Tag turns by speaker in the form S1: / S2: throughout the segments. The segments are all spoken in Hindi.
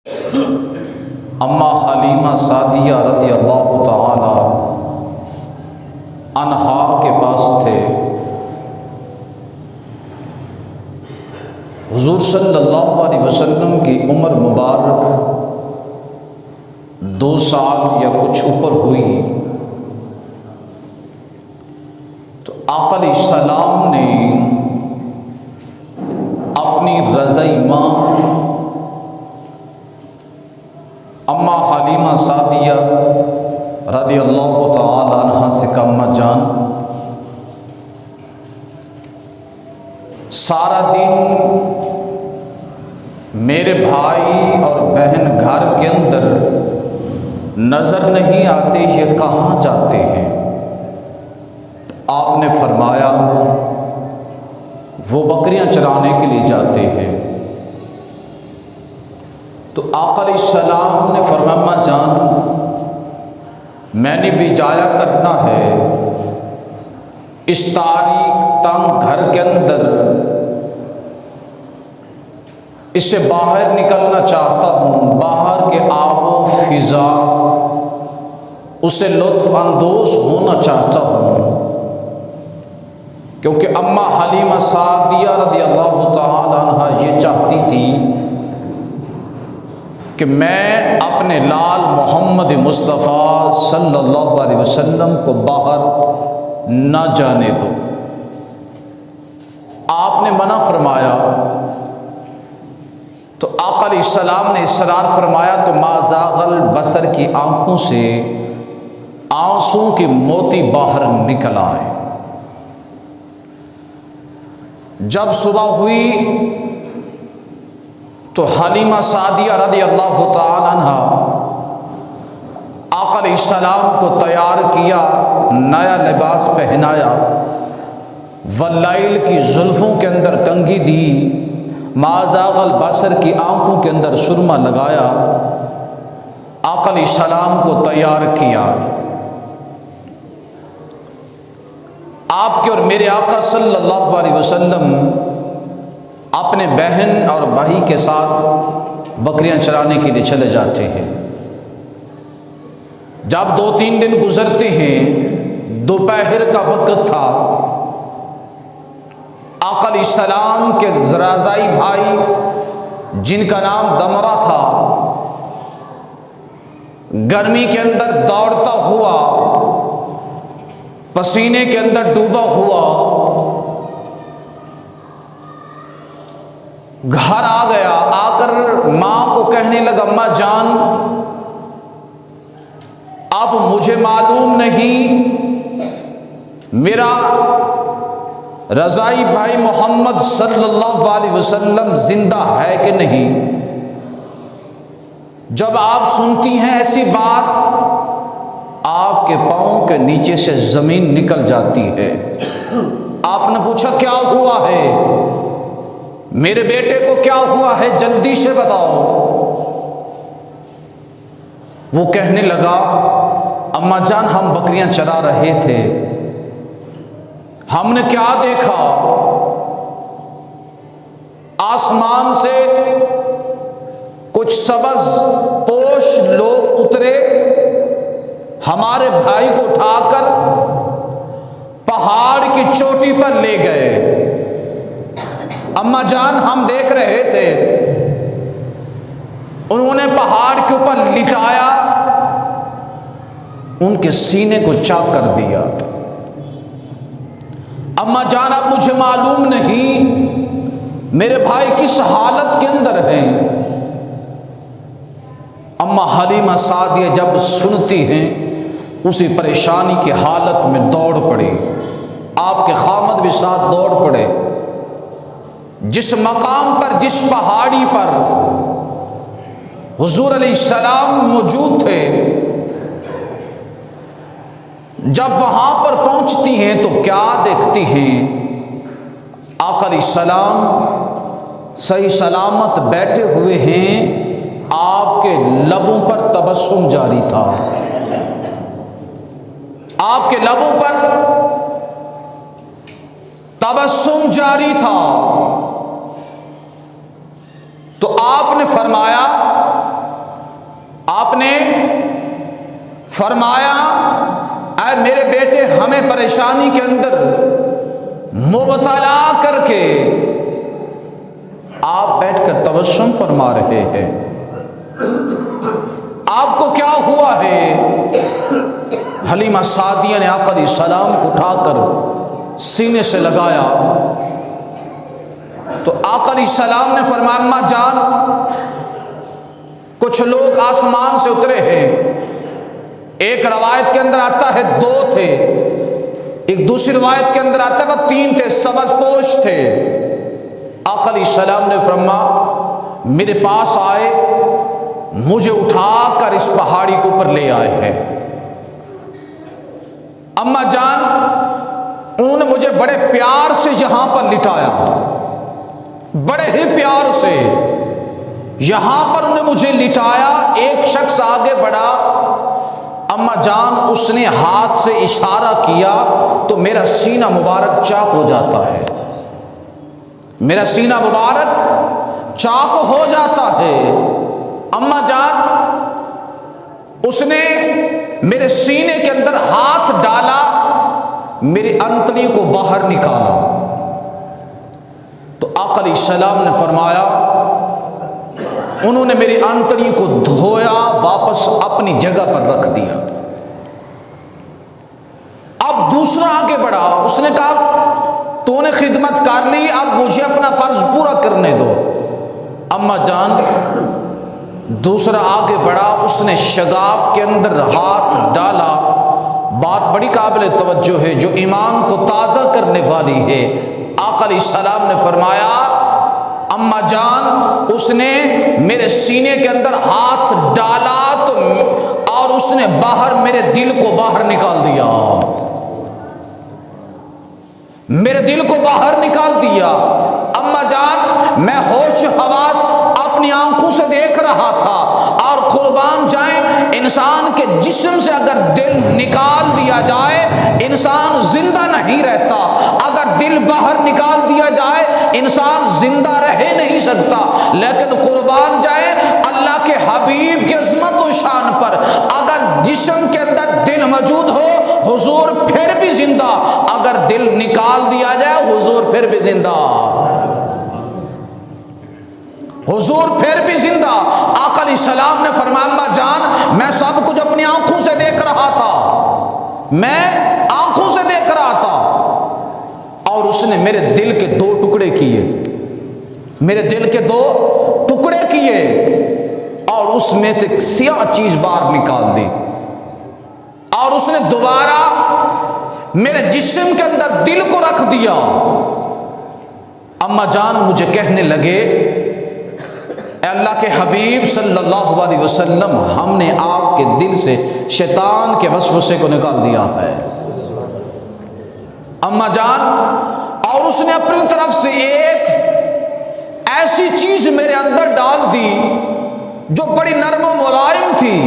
S1: अम्मा हलीमा सादिया रज़ी अल्लाह तआला अन्हा के पास थे। हुज़ूर सल्लल्लाहु अलैहि वसल्लम की उम्र मुबारक 2 साल या कुछ ऊपर हुई तो आका अलैहिस्सलाम ने अपनी रज़ाई माँ अम्मा हलीमा सादिया रज़ी अल्लाह तआला अन्हा से कहा, अम्मा जान, सारा दिन मेरे भाई और बहन घर के अंदर नज़र नहीं आते, ये कहाँ जाते हैं? तो आपने फरमाया वो बकरियां चराने के लिए जाते हैं। तो आका अलैहिस्सलाम ने फरमाया, अम्मा जान, मैंने भी जाया करना है, इस तारीख तंग घर के अंदर इससे बाहर निकलना चाहता हूँ, बाहर के आबो फिज़ा उससे लुत्फ़ अंदोज़ होना चाहता हूँ। क्योंकि अम्मा हलीमा सादिया रज़ी अल्लाह तआला अन्हा ये चाहती थी कि मैं अपने लाल मोहम्मद मुस्तफ़ा सल्लल्लाहु अलैहि वसल्लम को बाहर न जाने दो। आपने मना फरमाया तो आका अलैहिस्सलाम ने इसरार फरमाया तो माज़ागल बसर की आंखों से आंसू के मोती बाहर निकल आए। जब सुबह हुई तो हलीमा सादिया रज़ी अल्लाह तआला अन्हा आका अलैहिस्सलाम को तैयार किया, नया लिबास पहनाया, वल्लैल की जुल्फ़ों के अंदर कंघी दी, माज़ागल बसर की आंखों के अंदर सुरमा लगाया, आका अलैहिस्सलाम को तैयार किया। आपके और मेरे आका सल्लल्लाहु अलैहि वसल्लम अपने बहन और भाई के साथ बकरियां चराने के लिए चले जाते हैं। जब 2-3 दिन गुजरते हैं, दोपहर का वक्त था, आका अलैहिस्सलाम के रज़ाई भाई जिनका नाम दमरा था, गर्मी के अंदर दौड़ता हुआ, पसीने के अंदर डूबा हुआ घर आ गया। आकर माँ को कहने लगा, अम्मा जान, अब मुझे मालूम नहीं मेरा रज़ाई भाई मोहम्मद सल्लल्लाहु अलैहि वसल्लम जिंदा है कि नहीं। जब आप सुनती हैं ऐसी बात, आपके पाँव के नीचे से जमीन निकल जाती है। आपने पूछा, क्या हुआ है मेरे बेटे को, क्या हुआ है, जल्दी से बताओ। वो कहने लगा, अम्मा जान, हम बकरियां चरा रहे थे, हमने क्या देखा, आसमान से कुछ सबज पोश लोग उतरे, हमारे भाई को उठाकर पहाड़ की चोटी पर ले गए। अम्मा जान, हम देख रहे थे, उन्होंने पहाड़ के ऊपर लिटाया, उनके सीने को चाक कर दिया। अम्मा जान, अब मुझे मालूम नहीं मेरे भाई किस हालत के अंदर हैं। अम्मा हलीमा सादिया जब सुनती हैं, उसी परेशानी की हालत में दौड़ पड़ी। आपके खामद भी साथ दौड़ पड़े। जिस मकाम पर, जिस पहाड़ी पर हुजूर अलैहिस्सलाम मौजूद थे, जब वहां पर पहुंचती हैं तो क्या देखती हैं, आका अलैहिस्सलाम सही सलामत बैठे हुए हैं, आपके लबों पर तबस्सुम जारी था, आपके लबों पर तबस्सुम जारी था। तो आपने फरमाया, आपने फरमाया, ऐ मेरे बेटे, हमें परेशानी के अंदर मुबतला करके आप बैठकर तबस्सुम फरमा रहे हैं, आपको क्या हुआ है? हलीमा सादिया ने आका अलैहिस्सलाम को उठाकर सीने से लगाया तो आका अलैहिस्सलाम ने फरमाया, अम्मा जान, कुछ लोग आसमान से उतरे हैं। एक रवायत के अंदर आता है 2 थे, एक दूसरी रवायत के अंदर आता है वह 3 थे, सबजपोश थे। आका अलैहिस्सलाम ने फरमाया, मेरे पास आए, मुझे उठाकर इस पहाड़ी के ऊपर ले आए हैं। अम्मा जान, उन्होंने मुझे बड़े प्यार से यहां पर लिटाया, बड़े ही प्यार से यहां पर उन्हें मुझे लिटाया। एक शख्स आगे बढ़ा, अम्मा जान, उसने हाथ से इशारा किया तो मेरा सीना मुबारक चाक हो जाता है, मेरा सीना मुबारक चाक हो जाता है। अम्मा जान, उसने मेरे सीने के अंदर हाथ डाला, मेरी अंतड़ी को बाहर निकाला तो आका अलैहिस्सलाम ने फरमाया, उन्होंने मेरी अंतड़ी को धोया, वापस अपनी जगह पर रख दिया। अब दूसरा आगे बढ़ा, उसने कहा, तूने खिदमत कर ली, अब मुझे अपना फर्ज पूरा करने दो। अम्मा जान, दूसरा आगे बढ़ा, उसने शगाफ के अंदर हाथ डाला। बात बड़ी काबिल तवज्जो है, जो ईमान को ताज़ा करने वाली है। आका अलैहिस्सलाम ने फरमाया, अम्मा जान, उसने मेरे सीने के अंदर हाथ डाला तो और उसने बाहर मेरे दिल को बाहर निकाल दिया, मेरे दिल को बाहर निकाल दिया। अम्मा जान, मैं होश हवास अपनी आंखों से देख रहा था, और कुर्बान जाए, इंसान के जिस्म से अगर दिल निकाल दिया जाए इंसान जिंदा नहीं रहता, अगर दिल बाहर निकाल दिया जाए इंसान जिंदा रह नहीं सकता। लेकिन कुर्बान जाए अल्लाह के हबीब की अज़मत और शान पर, अगर जिस्म के अंदर दिल मौजूद हो, हुजूर फिर भी जिंदा, अगर दिल निकाल दिया जाए हुजूर फिर भी जिंदा, हुजूर फिर भी जिंदा। आका अलैहिस्सलाम ने फरमाया, अम्मा जान, मैं सब कुछ अपनी आंखों से देख रहा था, मैं आंखों से देख रहा था, और उसने मेरे दिल के 2 टुकड़े किए, मेरे दिल के 2 टुकड़े किए, और उसमें से सियाह चीज बाहर निकाल दी, और उसने दोबारा मेरे जिस्म के अंदर दिल को रख दिया। अम्मा जान मुझे कहने लगे, अल्लाह के हबीब सल्लल्लाहु अलैहि वसल्लम, हमने आपके दिल से शैतान के वसवसे को निकाल दिया है। अम्मा जान, और उसने अपनी तरफ से एक ऐसी चीज मेरे अंदर डाल दी जो बड़ी नरम और मुलायम थी,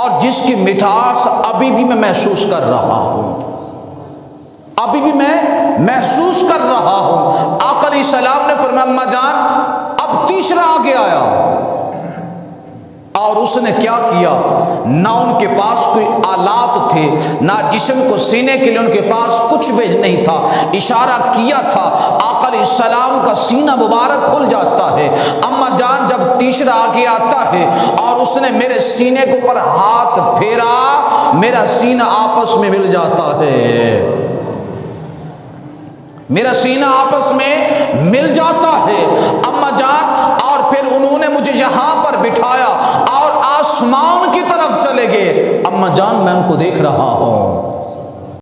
S1: और जिसकी मिठास अभी भी मैं महसूस कर रहा हूं, अभी भी मैं महसूस कर रहा हूं। आका अलैहिस्सलाम ने फरमाया, अम्मा जान, अब तीसरा आगे आया, और उसने क्या किया, ना उनके पास कोई आलात थे, ना जिस्म को सीने के लिए उनके पास कुछ भी नहीं था, इशारा किया था, आका अलैहिस्सलाम का सीना मुबारक खुल जाता है। अम्मा जान, जब तीसरा आगे आता है और उसने मेरे सीने के ऊपर हाथ फेरा, मेरा सीना आपस में मिल जाता है, मेरा सीना आपस में मिल जाता है। अम्मा जान, और फिर उन्होंने मुझे यहां पर बिठाया और आसमान की तरफ चले गए। अम्मा जान, मैं उनको देख रहा हूं,